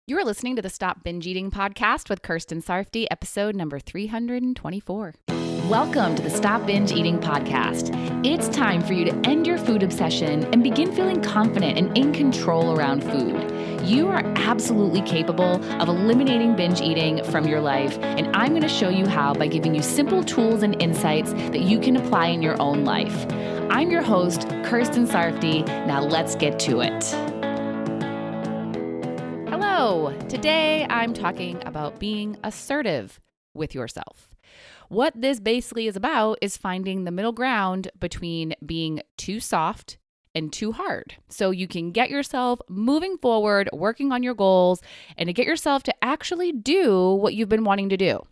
You're listening to the Stop Binge Eating podcast with Kirsten Sarfty, episode number 324. Welcome to the Stop Binge Eating podcast. It's time for you to end your food obsession and begin feeling confident and in control around food. You are absolutely capable of eliminating binge eating from your life, and I'm going to show you how by giving you simple tools and insights that you can apply in your own life. I'm your host, Kirsten Sarfty. Now let's get to it. Hello. Today I'm talking about being assertive with yourself. What this basically is about is finding the middle ground between being too soft and too hard. So you can get yourself moving forward, working on your goals, and to get yourself to actually do what you've been wanting to do.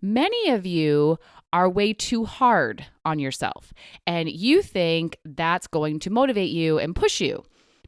Many of you are way too hard on yourself, and you think that's going to motivate you and push you.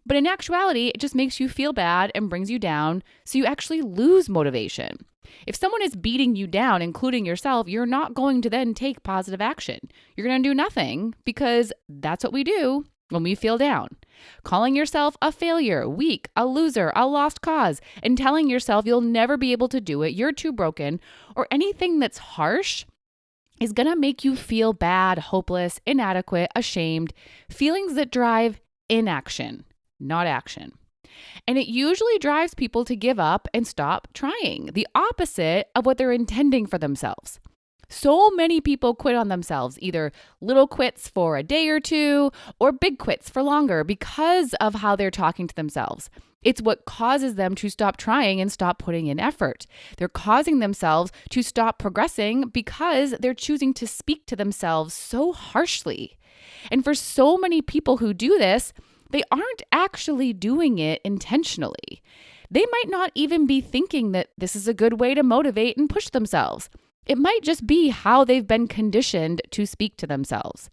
But in actuality, it just makes you feel bad and brings you down, so you actually lose motivation. If someone is beating you down, including yourself, you're not going to then take positive action. You're going to do nothing because that's what we do when we feel down. Calling yourself a failure, weak, a loser, a lost cause, and telling yourself you'll never be able to do it, you're too broken, or anything that's harsh is going to make you feel bad, hopeless, inadequate, ashamed, feelings that drive inaction, not action. And it usually drives people to give up and stop trying, the opposite of what they're intending for themselves. So many people quit on themselves, either little quits for a day or two or big quits for longer because of how they're talking to themselves. It's what causes them to stop trying and stop putting in effort. They're causing themselves to stop progressing because they're choosing to speak to themselves so harshly. And for so many people who do this, they aren't actually doing it intentionally. They might not even be thinking that this is a good way to motivate and push themselves. It might just be how they've been conditioned to speak to themselves.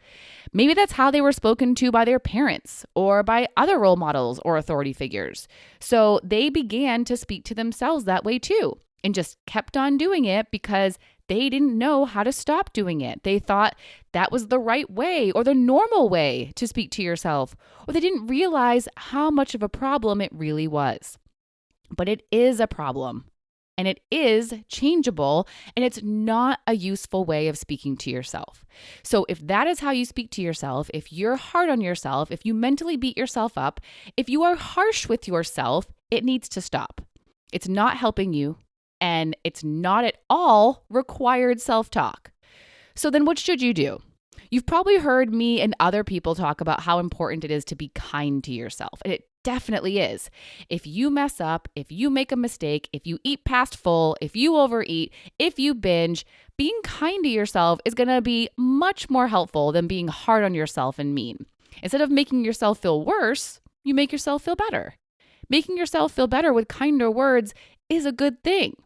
Maybe that's how they were spoken to by their parents or by other role models or authority figures. So they began to speak to themselves that way too, and just kept on doing it because they didn't know how to stop doing it. They thought that was the right way or the normal way to speak to yourself, or they didn't realize how much of a problem it really was. But it is a problem, and it is changeable, and it's not a useful way of speaking to yourself. So if that is how you speak to yourself, if you're hard on yourself, if you mentally beat yourself up, if you are harsh with yourself, it needs to stop. It's not helping you. And it's not at all required self-talk. So then what should you do? You've probably heard me and other people talk about how important it is to be kind to yourself. And it definitely is. If you mess up, if you make a mistake, if you eat past full, if you overeat, if you binge, being kind to yourself is going to be much more helpful than being hard on yourself and mean. Instead of making yourself feel worse, you make yourself feel better. Making yourself feel better with kinder words is a good thing.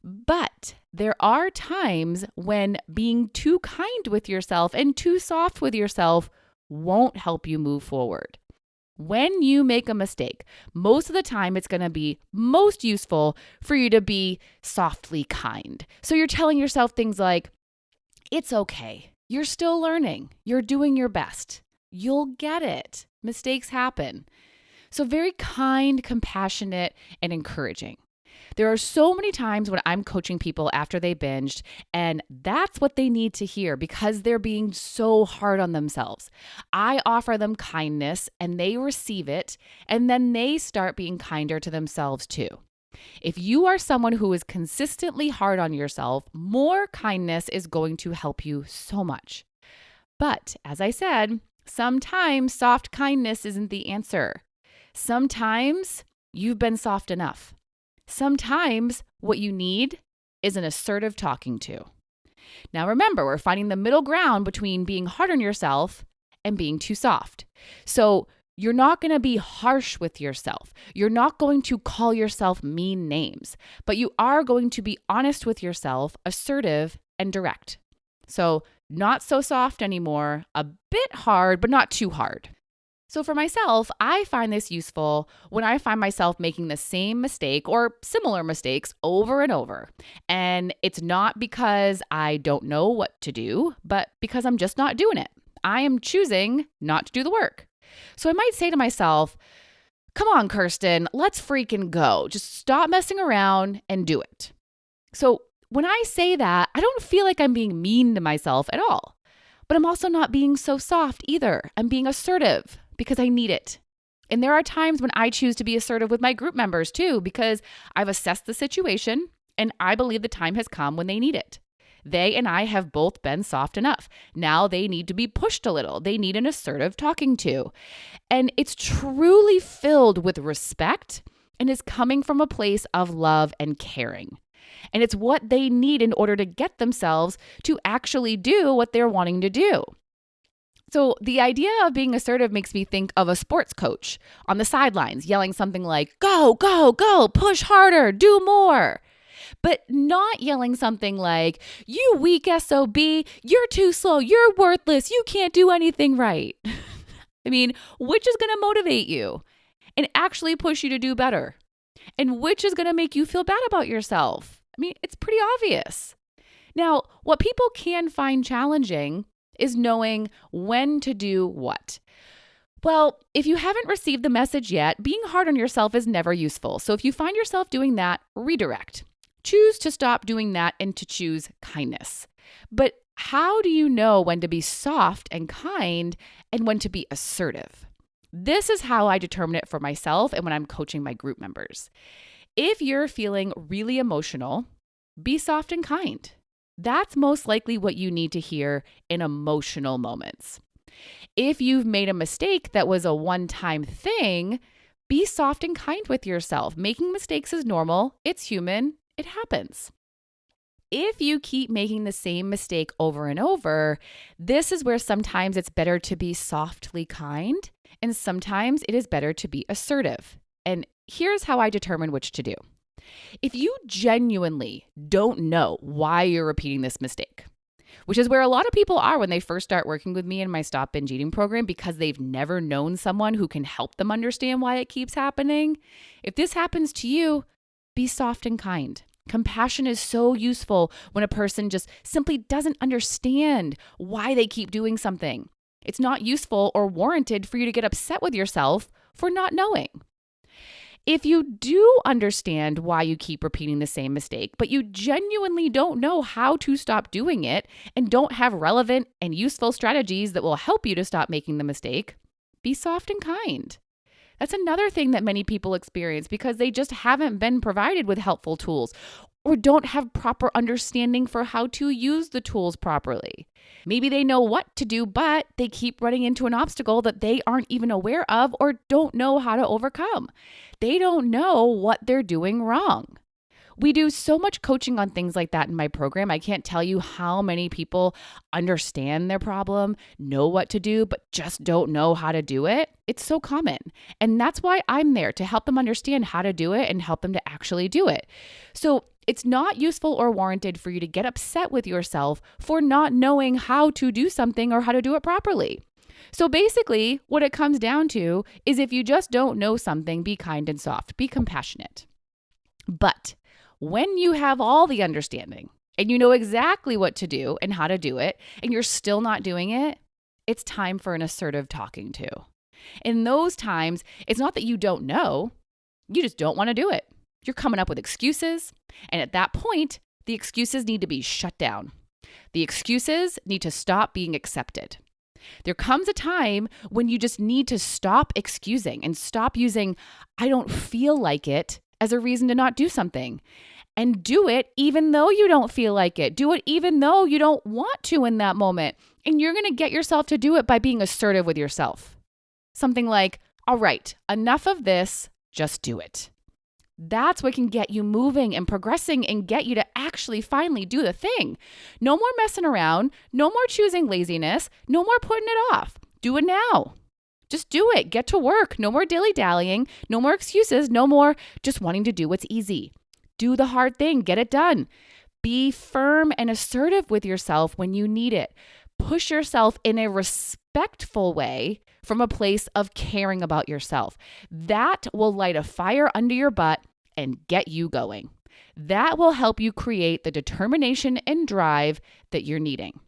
But there are times when being too kind with yourself and too soft with yourself won't help you move forward. When you make a mistake, most of the time it's going to be most useful for you to be softly kind. So you're telling yourself things like, it's okay. You're still learning. You're doing your best. You'll get it. Mistakes happen. So very kind, compassionate, and encouraging. There are so many times when I'm coaching people after they binged, and that's what they need to hear because they're being so hard on themselves. I offer them kindness and they receive it, and then they start being kinder to themselves too. If you are someone who is consistently hard on yourself, more kindness is going to help you so much. But as I said, sometimes soft kindness isn't the answer. Sometimes you've been soft enough. Sometimes what you need is an assertive talking to. Now remember, we're finding the middle ground between being hard on yourself and being too soft. So you're not going to be harsh with yourself. You're not going to call yourself mean names, but you are going to be honest with yourself, assertive and direct. So not so soft anymore, a bit hard, but not too hard. So for myself, I find this useful when I find myself making the same mistake or similar mistakes over and over. And it's not because I don't know what to do, but because I'm just not doing it. I am choosing not to do the work. So I might say to myself, Come on, Kirsten, let's freaking go. Just stop messing around and do it. So when I say that, I don't feel like I'm being mean to myself at all. But I'm also not being so soft either. I'm being assertive because I need it. And there are times when I choose to be assertive with my group members too, because I've assessed the situation and I believe the time has come when they need it. They and I have both been soft enough. Now they need to be pushed a little. They need an assertive talking to. And it's truly filled with respect and is coming from a place of love and caring. And it's what they need in order to get themselves to actually do what they're wanting to do. So the idea of being assertive makes me think of a sports coach on the sidelines yelling something like, go, go, go, push harder, do more. But not yelling something like, you weak SOB, you're too slow, you're worthless, you can't do anything right. I mean, which is going to motivate you and actually push you to do better? And which is going to make you feel bad about yourself? I mean, it's pretty obvious. Now, what people can find challenging is knowing when to do what. Well, if you haven't received the message yet, being hard on yourself is never useful. So if you find yourself doing that, redirect. Choose to stop doing that and to choose kindness. But how do you know when to be soft and kind and when to be assertive? This is how I determine it for myself and when I'm coaching my group members. If you're feeling really emotional, be soft and kind. That's most likely what you need to hear in emotional moments. If you've made a mistake that was a one-time thing, be soft and kind with yourself. Making mistakes is normal. It's human. It happens. If you keep making the same mistake over and over, this is where sometimes it's better to be softly kind, and sometimes it is better to be assertive. And here's how I determine which to do. If you genuinely don't know why you're repeating this mistake, which is where a lot of people are when they first start working with me in my Stop Binge Eating program because they've never known someone who can help them understand why it keeps happening. If this happens to you, be soft and kind. Compassion is so useful when a person just simply doesn't understand why they keep doing something. It's not useful or warranted for you to get upset with yourself for not knowing. If you do understand why you keep repeating the same mistake, but you genuinely don't know how to stop doing it and don't have relevant and useful strategies that will help you to stop making the mistake, be soft and kind. That's another thing that many people experience because they just haven't been provided with helpful tools or don't have proper understanding for how to use the tools properly. Maybe they know what to do, but they keep running into an obstacle that they aren't even aware of or don't know how to overcome. They don't know what they're doing wrong. We do so much coaching on things like that in my program. I can't tell you how many people understand their problem, know what to do, but just don't know how to do it. It's so common. And that's why I'm there to help them understand how to do it and help them to actually do it. So it's not useful or warranted for you to get upset with yourself for not knowing how to do something or how to do it properly. So basically, what it comes down to is if you just don't know something, be kind and soft, be compassionate. But when you have all the understanding and you know exactly what to do and how to do it, and you're still not doing it, it's time for an assertive talking to. In those times, it's not that you don't know, you just don't want to do it. You're coming up with excuses, and at that point, the excuses need to be shut down. The excuses need to stop being accepted. There comes a time when you just need to stop excusing and stop using, I don't feel like it, as a reason to not do something. And do it even though you don't feel like it. Do it even though you don't want to in that moment. And you're going to get yourself to do it by being assertive with yourself. Something like, all right, enough of this, just do it. That's what can get you moving and progressing and get you to actually finally do the thing. No more messing around, no more choosing laziness, no more putting it off. Do it now. Just do it. Get to work. No more dilly-dallying, no more excuses, no more just wanting to do what's easy. Do the hard thing. Get it done. Be firm and assertive with yourself when you need it. Push yourself in a respectful way from a place of caring about yourself. That will light a fire under your butt and get you going. That will help you create the determination and drive that you're needing.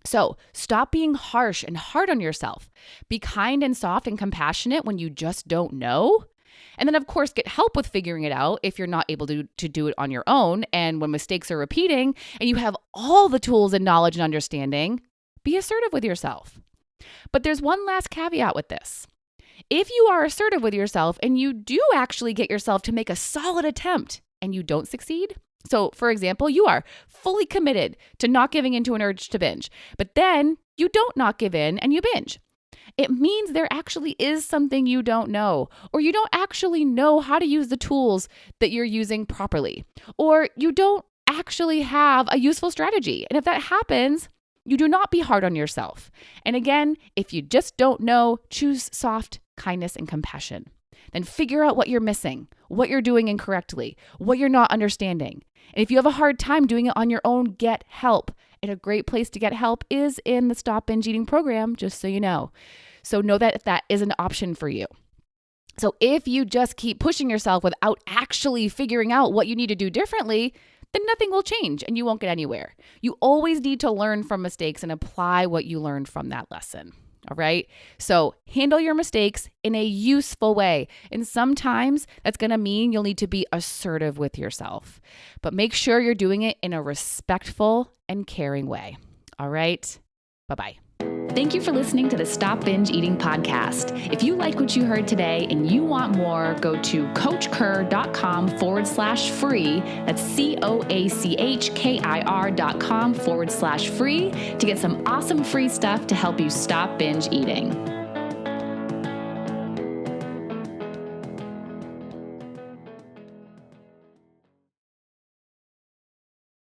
So stop being harsh and hard on yourself. Be kind and soft and compassionate when you just don't know. And then, of course, get help with figuring it out if you're not able to do it on your own. And when mistakes are repeating and you have all the tools and knowledge and understanding, be assertive with yourself. But there's one last caveat with this. If you are assertive with yourself and you do actually get yourself to make a solid attempt and you don't succeed, so for example, you are fully committed to not giving into an urge to binge, but then you don't not give in and you binge. It means there actually is something you don't know, or you don't actually know how to use the tools that you're using properly, or you don't actually have a useful strategy. And if that happens, you do not be hard on yourself. And again, if you just don't know, choose soft kindness and compassion. Then figure out what you're missing, what you're doing incorrectly, what you're not understanding. And if you have a hard time doing it on your own, get help. And a great place to get help is in the Stop Binge Eating program, just so you know. So know that that is an option for you. So if you just keep pushing yourself without actually figuring out what you need to do differently, then nothing will change and you won't get anywhere. You always need to learn from mistakes and apply what you learned from that lesson. All right. So handle your mistakes in a useful way. And sometimes that's going to mean you'll need to be assertive with yourself, but make sure you're doing it in a respectful and caring way. All right. Bye-bye. Thank you for listening to the Stop Binge Eating podcast. If you like what you heard today and you want more, go to coachkir.com/free. That's COACHKIR.com/free to get some awesome free stuff to help you stop binge eating.